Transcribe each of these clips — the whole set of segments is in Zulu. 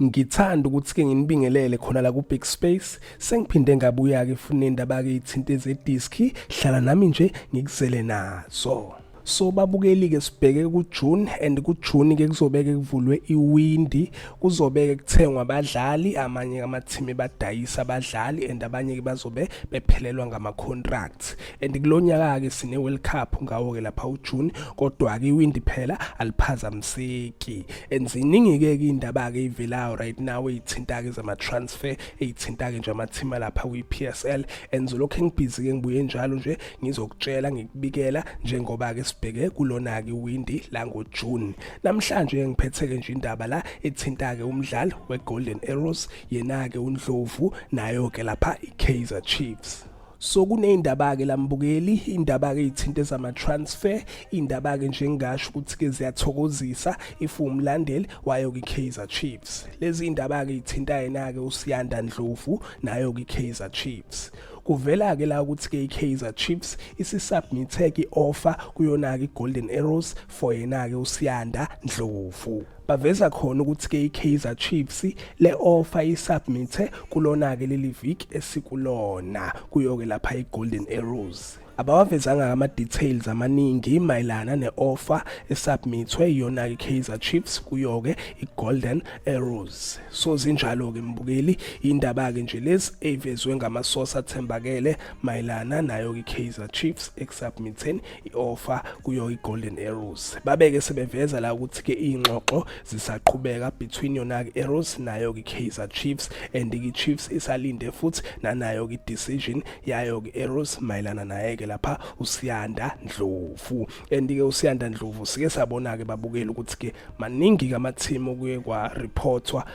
Ngithanda ukuthi-ke nginibingelele khona la ku-Big Space. Sengiphinde ngabuya-ke futhi nendaba-ke iy'thinta ezediski. Hlala nami nje ngikuzele nazo. So babukeli-ke sibheke kuJune and kuJune-ke kuzobe-ke kuvulwe iwindi, kuzobe-ke kuthengwa abadlali, amanye ama-team badayisa abadlali and abanye-ke bazobe bephelelwa ngama-contracts. And kulonyaka-ke sine World Cup ngawo-ke lapha uJune, kodwa-ke iwindi phela aliphazamiseki. And ziningi-ke iy'ndaba-ke ey'velayo right now ey'thinta-ke zama-transfer, ey'thinta-ke nje ama-team alapha kwi-PSL. And zolokhu ngibhizi-ke ngibuye njalo nje ngizokutshela ngikubikela njengoba-ke sibheke kulona-ke iwindi la ngoJune. Namhlanje ngiphethe-ke nje indaba la ethinta-ke umdlali we-Golden Arrows, yena-ke uNdlovu nayo-ke lapha i-Kaizer Chiefs. So kuney'ndaba-ke lambukeli, iy'ndaba-ke ey'thinta ezama-transfer, iy'ndaba-ke nje ngingasho ukuthi-ke ziyathokozisa if umlandeli wayo-ke i-Kaizer Chiefs. Lezi y'ndaba-ke y'thinta yena-ke uSiyanda Ndlovu nayo-ke i-Kaizer Chiefs. Kuvela-ke la ukuthi-ke i-Kaizer Chiefs isi-submit-ke i-offer kuyona-ke i-Golden Arrows for yena-ke uSiyanda Ndlovu. Baveza khona ukuthi-ke i-Kaizer Chiefs le offer isubmit kulona-ke leli viki esikulona kuyo-ke lapha i-Golden Arrows. Abawavezanga ama-details amaningi mayelana ne-offer esubmithwe yona-ke i-Kaizer Chiefs kuyo-ke i-Golden Arrows. So zinjalo-ke mbukeli, indaba-ke nje lezi ey'vezwe ngamasource athembakele mayelana nayo-ke i-Kaizer Chiefs ekusubmitheni i-offer kuyo i-Golden Arrows. Babeke sebeveza la ukuthi-ke iy'ngxoxo zisaqhubeka between yona-ke Arrows nayo-ke i-Kaizer Chiefs, and i-Chiefs isalinde futhi nanayo-ke i-decision yayo-ke Arrows mayelana naye-ke lapha uSiyanda Ndlovu. And-ke uSiyanda Ndlovu sike sabona-ke babukela ukuthi-ke maningi-ke ama-team okuye kwa-reportwa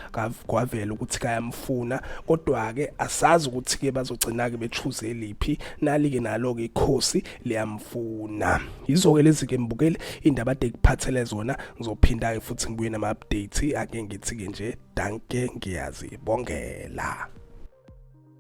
kwavela ukuthi kayamfuna, kodwa-ke asazi ukuthi-ke bazogcina-ke bechoose liphi, nali-ke nalo-ke ikhosi liyamfuna. Yizo-ke lezi-ke mbukeli indaba ade kuphathele zona, ngizophinda-ke futhi ngibuye nama-update ake ngithi-ke nje danke ngiyazibongela.